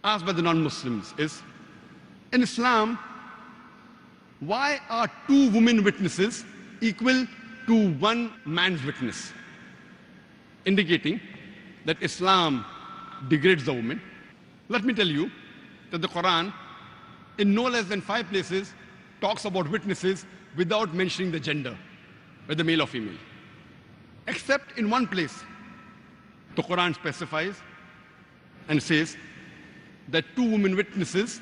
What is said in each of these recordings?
asked by the non-Muslims is, in Islam, why are two women witnesses equal to one man's witness? Indicating that Islam degrades the woman. Let me tell you that the Quran, in no less than 5 places, talks about witnesses without mentioning the gender, whether male or female. Except in one place, the Quran specifies and says that 2 women witnesses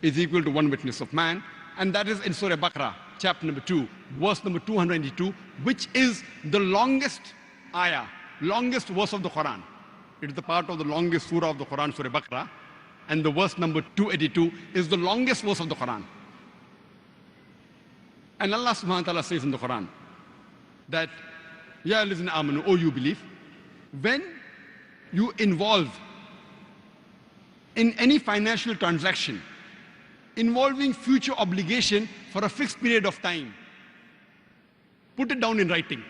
is equal to 1 witness of man, and that is in Surah Baqarah, chapter number 2, verse number 282, which is the longest ayah, longest verse of the Quran. It is the part of the longest surah of the Quran, Surah Baqarah, and the verse number 282 is the longest verse of the Quran. And Allah subhanahu wa ta'ala says in the Quran that, Ya ayyuhallazina amanu, oh you believe, when you involve in any financial transaction involving future obligation for a fixed period of time, put it down in writing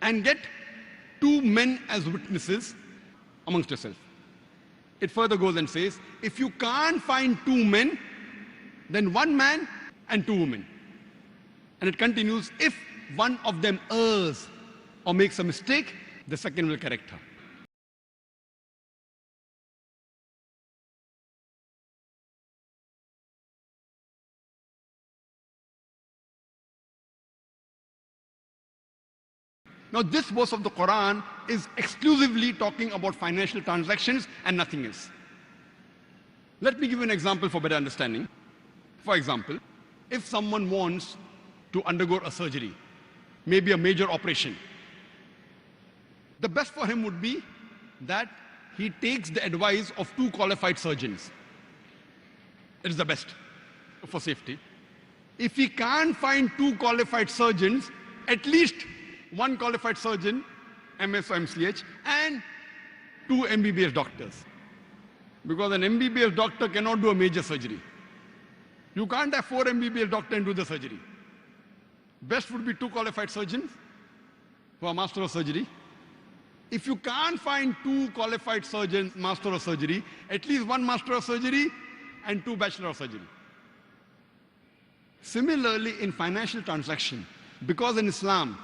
and get 2 men as witnesses amongst yourself. It further goes and says, if you can't find 2 men, then 1 man and 2 women. And it continues, if one of them errs or makes a mistake, the second will correct her. Now this verse of the Quran is exclusively talking about financial transactions and nothing else. Let me give you an example for better understanding. For example, if someone wants to undergo a surgery, maybe a major operation, the best for him would be that he takes the advice of 2 qualified surgeons. It is the best for safety. If he can't find 2 qualified surgeons, at least 1 qualified surgeon, MS or MCH, and 2 MBBS doctors. Because an MBBS doctor cannot do a major surgery. You can't have 4 MBBS doctors and do the surgery. Best would be 2 qualified surgeons who are master of surgery. If you can't find 2 qualified surgeons, master of surgery, at least 1 master of surgery and 2 bachelor of surgery. Similarly, in financial transaction, because in Islam,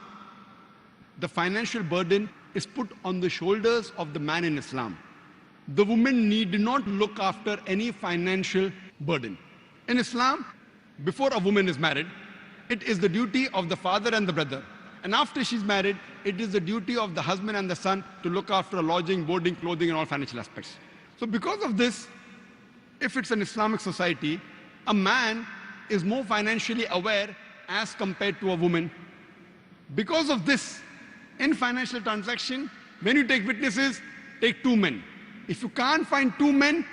the financial burden is put on the shoulders of the man in Islam. The woman need not look after any financial burden. In Islam, before a woman is married, it is the duty of the father and the brother. And after she's married, it is the duty of the husband and the son to look after lodging, boarding, clothing, and all financial aspects. So because of this, if it's an Islamic society, a man is more financially aware as compared to a woman. Because of this, in financial transaction, when you take witnesses, take 2 men. If you can't find 2 men,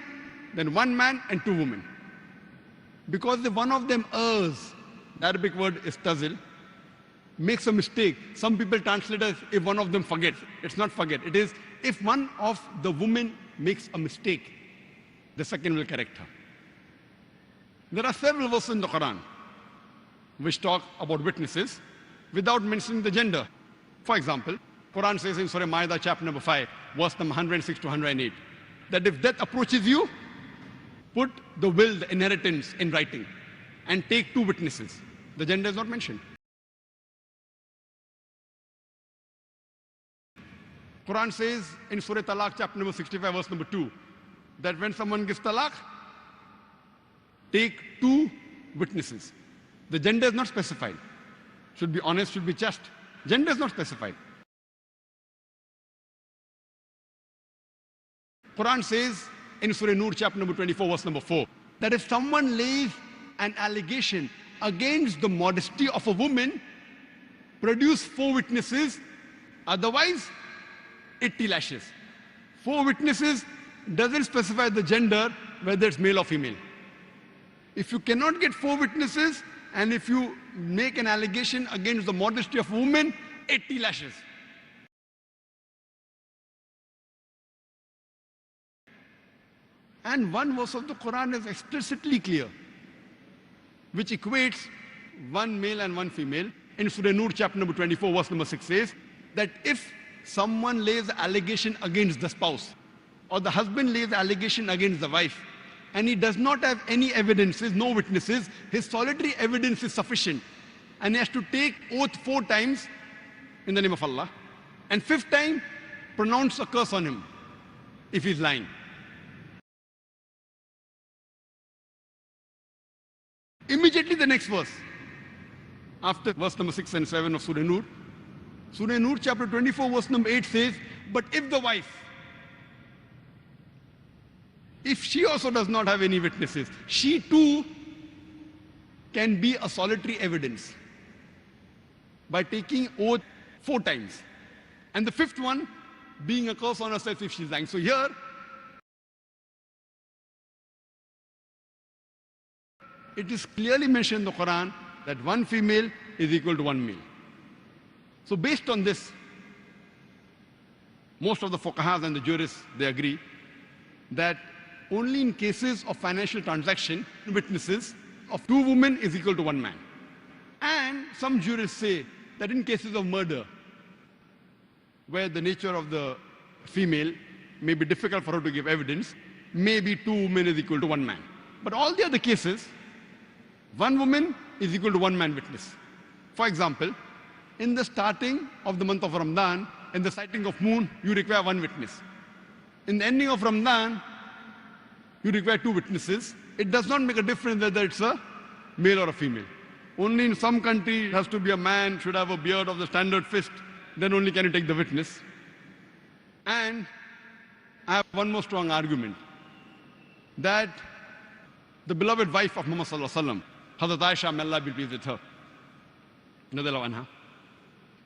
then 1 man and 2 women. Because if one of them errs, the Arabic word is tazil, makes a mistake. Some people translate as if one of them forgets. It's not forget. It is if one of the women makes a mistake, the second will correct her. There are several verses in the Quran which talk about witnesses without mentioning the gender. For example, Quran says in Surah Ma'idah, chapter number 5, verse number 106 to 108, that if death approaches you, put the will, the inheritance in writing, and take 2 witnesses. The gender is not mentioned. Quran says in Surah Talaq, chapter number 65, verse number 2, that when someone gives talaq, take 2 witnesses. The gender is not specified. Should be honest, should be just. Gender is not specified. Quran says in Surah Nur, chapter number 24, verse number 4, that if someone lays an allegation against the modesty of a woman, produce 4 witnesses, otherwise 80 lashes. 4 witnesses doesn't specify the gender, whether it's male or female. If you cannot get 4 witnesses, and if you make an allegation against the modesty of a woman, 80 lashes. And one verse of the Quran is explicitly clear, which equates 1 male and 1 female. In Surah Nur, chapter number 24, verse number 6 says that if someone lays an allegation against the spouse or the husband lays allegation against the wife, and he does not have any evidences, no witnesses, his solitary evidence is sufficient. And he has to take oath 4 times in the name of Allah, and 5th time, pronounce a curse on him if he's lying. Immediately the next verse, after verse number 6 and 7 of Surah Nur chapter 24 verse number 8 says, but if the wife, if she also does not have any witnesses, she too can be a solitary evidence by taking oath 4 times. And the 5th one being a curse on herself if she's lying. So here, it is clearly mentioned in the Quran that 1 female is equal to 1 male. So based on this, most of the fuqahas and the jurists, they agree that only in cases of financial transaction, witnesses of 2 women is equal to 1 man. And some jurists say that in cases of murder, where the nature of the female may be difficult for her to give evidence, maybe 2 women is equal to 1 man. But all the other cases, 1 woman is equal to 1 man witness. For example, in the starting of the month of Ramadan, in the sighting of moon, you require 1 witness. In the ending of Ramadan, you require 2 witnesses. It does not make a difference whether it's a male or a female. Only in some country it has to be a man, should have a beard of the standard fist, then only can you take the witness. And I have one more strong argument, that the beloved wife of Muhammad Sallallahu Alaihi Wasallam, Hazrat Aisha, may Allah be pleased with her, radhiyallahu anha,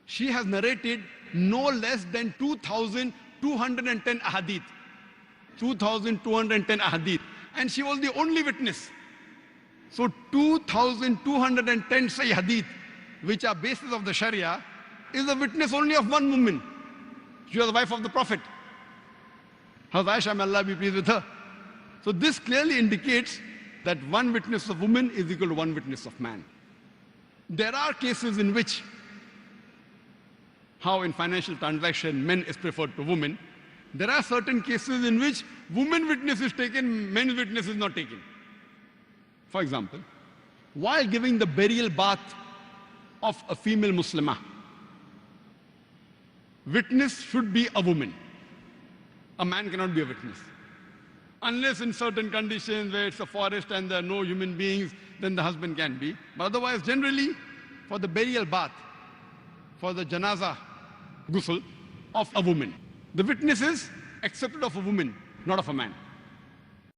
she has narrated no less than 2,210 ahadith. 2,210 ahadith. And she was the only witness. So 2,210 say hadith, which are basis of the Sharia, is the witness only of 1 woman. She was the wife of the Prophet. Hazrat Aisha, may Allah be pleased with her. So this clearly indicates that 1 witness of woman is equal to 1 witness of man. There are cases in which, how in financial transaction men is preferred to women, there are certain cases in which woman witness is taken, men's witness is not taken. For example, while giving the burial bath of a female Muslimah, witness should be a woman. A man cannot be a witness. Unless in certain conditions where it's a forest and there are no human beings, then the husband can be. But otherwise, generally, for the burial bath, for the janaza ghusl of a woman, the witness is accepted of a woman, not of a man.